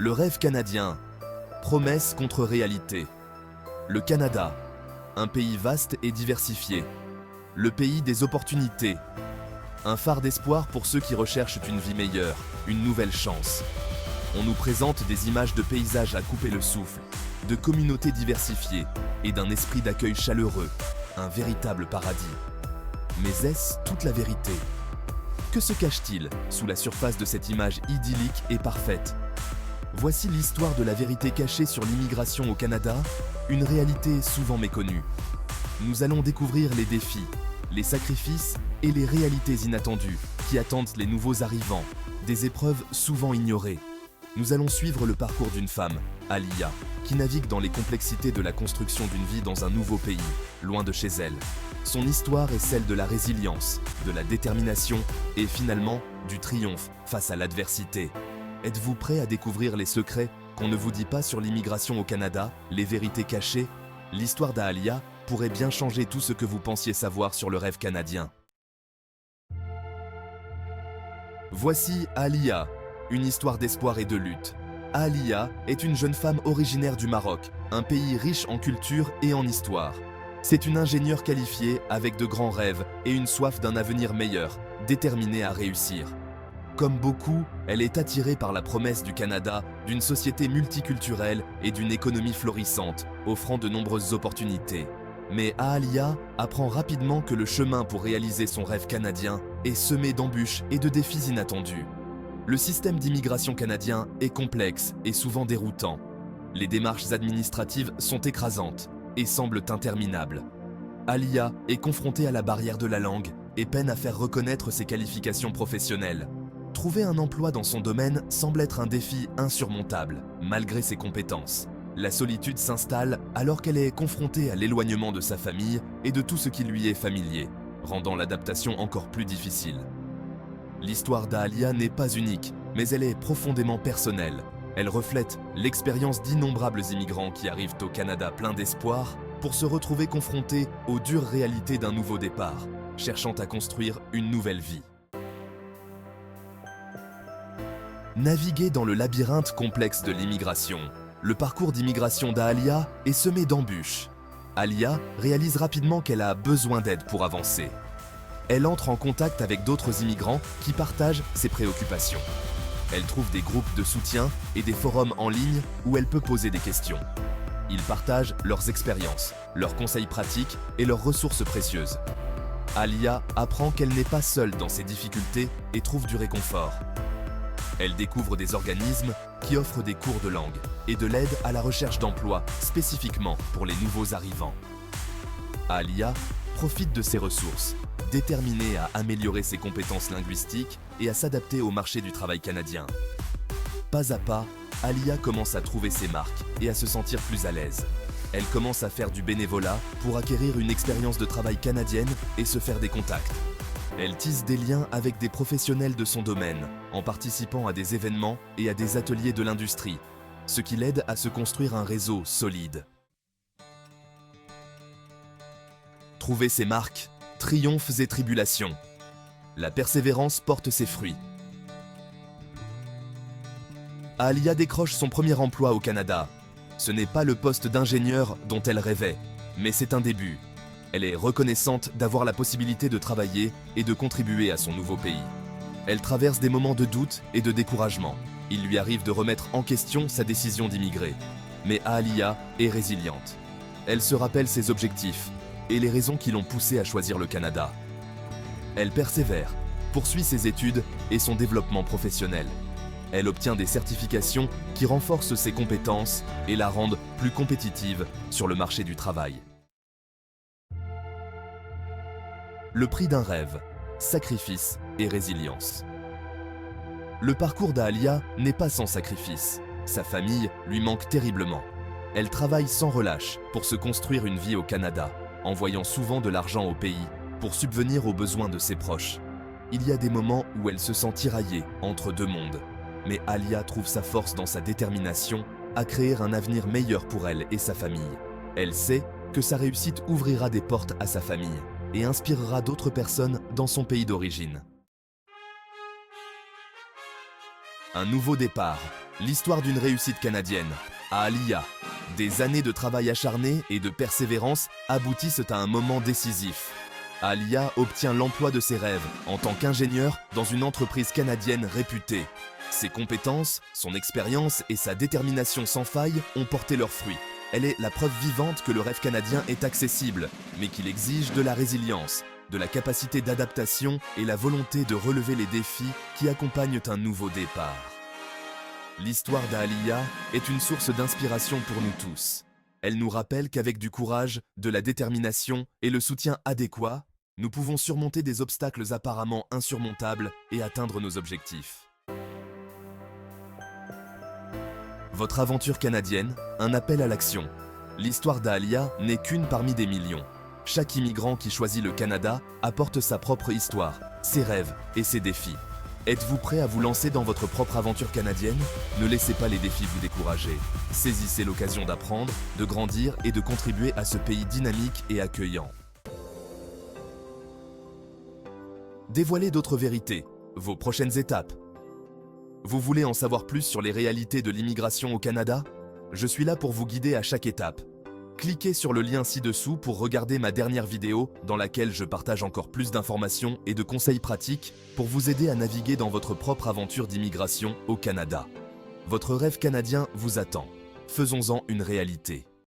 Le rêve canadien, promesse contre réalité. Le Canada, un pays vaste et diversifié. Le pays des opportunités. Un phare d'espoir pour ceux qui recherchent une vie meilleure, une nouvelle chance. On nous présente des images de paysages à couper le souffle, de communautés diversifiées et d'un esprit d'accueil chaleureux, un véritable paradis. Mais est-ce toute la vérité? Que se cache-t-il sous la surface de cette image idyllique et parfaite? Voici l'histoire de la vérité cachée sur l'immigration au Canada, une réalité souvent méconnue. Nous allons découvrir les défis, les sacrifices et les réalités inattendues qui attendent les nouveaux arrivants, des épreuves souvent ignorées. Nous allons suivre le parcours d'une femme, Alia, qui navigue dans les complexités de la construction d'une vie dans un nouveau pays, loin de chez elle. Son histoire est celle de la résilience, de la détermination et finalement du triomphe face à l'adversité. Êtes-vous prêt à découvrir les secrets qu'on ne vous dit pas sur l'immigration au Canada, les vérités cachées? L'histoire d'Alia pourrait bien changer tout ce que vous pensiez savoir sur le rêve canadien. Voici Alia, une histoire d'espoir et de lutte. Alia est une jeune femme originaire du Maroc, un pays riche en culture et en histoire. C'est une ingénieure qualifiée avec de grands rêves et une soif d'un avenir meilleur, déterminée à réussir. Comme beaucoup, elle est attirée par la promesse du Canada, d'une société multiculturelle et d'une économie florissante, offrant de nombreuses opportunités. Mais Alia apprend rapidement que le chemin pour réaliser son rêve canadien est semé d'embûches et de défis inattendus. Le système d'immigration canadien est complexe et souvent déroutant. Les démarches administratives sont écrasantes et semblent interminables. Alia est confrontée à la barrière de la langue et peine à faire reconnaître ses qualifications professionnelles. Trouver un emploi dans son domaine semble être un défi insurmontable, malgré ses compétences. La solitude s'installe alors qu'elle est confrontée à l'éloignement de sa famille et de tout ce qui lui est familier, rendant l'adaptation encore plus difficile. L'histoire d'Alia n'est pas unique, mais elle est profondément personnelle. Elle reflète l'expérience d'innombrables immigrants qui arrivent au Canada pleins d'espoir pour se retrouver confrontés aux dures réalités d'un nouveau départ, cherchant à construire une nouvelle vie. Naviguer dans le labyrinthe complexe de l'immigration. Le parcours d'immigration d'Alia est semé d'embûches. Alia réalise rapidement qu'elle a besoin d'aide pour avancer. Elle entre en contact avec d'autres immigrants qui partagent ses préoccupations. Elle trouve des groupes de soutien et des forums en ligne où elle peut poser des questions. Ils partagent leurs expériences, leurs conseils pratiques et leurs ressources précieuses. Alia apprend qu'elle n'est pas seule dans ses difficultés et trouve du réconfort. Elle découvre des organismes qui offrent des cours de langue et de l'aide à la recherche d'emploi spécifiquement pour les nouveaux arrivants. Alia profite de ses ressources, déterminée à améliorer ses compétences linguistiques et à s'adapter au marché du travail canadien. Pas à pas, Alia commence à trouver ses marques et à se sentir plus à l'aise. Elle commence à faire du bénévolat pour acquérir une expérience de travail canadienne et se faire des contacts. Elle tisse des liens avec des professionnels de son domaine, en participant à des événements et à des ateliers de l'industrie, ce qui l'aide à se construire un réseau solide. Trouver ses marques, triomphes et tribulations. La persévérance porte ses fruits. Alia décroche son premier emploi au Canada. Ce n'est pas le poste d'ingénieur dont elle rêvait, mais c'est un début. Elle est reconnaissante d'avoir la possibilité de travailler et de contribuer à son nouveau pays. Elle traverse des moments de doute et de découragement. Il lui arrive de remettre en question sa décision d'immigrer. Mais Alia est résiliente. Elle se rappelle ses objectifs et les raisons qui l'ont poussée à choisir le Canada. Elle persévère, poursuit ses études et son développement professionnel. Elle obtient des certifications qui renforcent ses compétences et la rendent plus compétitive sur le marché du travail. Le prix d'un rêve, sacrifice et résilience. Le parcours d'Alia n'est pas sans sacrifice. Sa famille lui manque terriblement. Elle travaille sans relâche pour se construire une vie au Canada, envoyant souvent de l'argent au pays pour subvenir aux besoins de ses proches. Il y a des moments où elle se sent tiraillée entre deux mondes. Mais Alia trouve sa force dans sa détermination à créer un avenir meilleur pour elle et sa famille. Elle sait que sa réussite ouvrira des portes à sa famille et inspirera d'autres personnes dans son pays d'origine. Un nouveau départ. L'histoire d'une réussite canadienne, à Alia. Des années de travail acharné et de persévérance aboutissent à un moment décisif. Alia obtient l'emploi de ses rêves en tant qu'ingénieur dans une entreprise canadienne réputée. Ses compétences, son expérience et sa détermination sans faille ont porté leurs fruits. Elle est la preuve vivante que le rêve canadien est accessible, mais qu'il exige de la résilience, de la capacité d'adaptation et la volonté de relever les défis qui accompagnent un nouveau départ. L'histoire d'Alia est une source d'inspiration pour nous tous. Elle nous rappelle qu'avec du courage, de la détermination et le soutien adéquat, nous pouvons surmonter des obstacles apparemment insurmontables et atteindre nos objectifs. Votre aventure canadienne, un appel à l'action. L'histoire d'Alia n'est qu'une parmi des millions. Chaque immigrant qui choisit le Canada apporte sa propre histoire, ses rêves et ses défis. Êtes-vous prêt à vous lancer dans votre propre aventure canadienne? Ne laissez pas les défis vous décourager. Saisissez l'occasion d'apprendre, de grandir et de contribuer à ce pays dynamique et accueillant. Dévoilez d'autres vérités, vos prochaines étapes. Vous voulez en savoir plus sur les réalités de l'immigration au Canada? Je suis là pour vous guider à chaque étape. Cliquez sur le lien ci-dessous pour regarder ma dernière vidéo dans laquelle je partage encore plus d'informations et de conseils pratiques pour vous aider à naviguer dans votre propre aventure d'immigration au Canada. Votre rêve canadien vous attend. Faisons-en une réalité.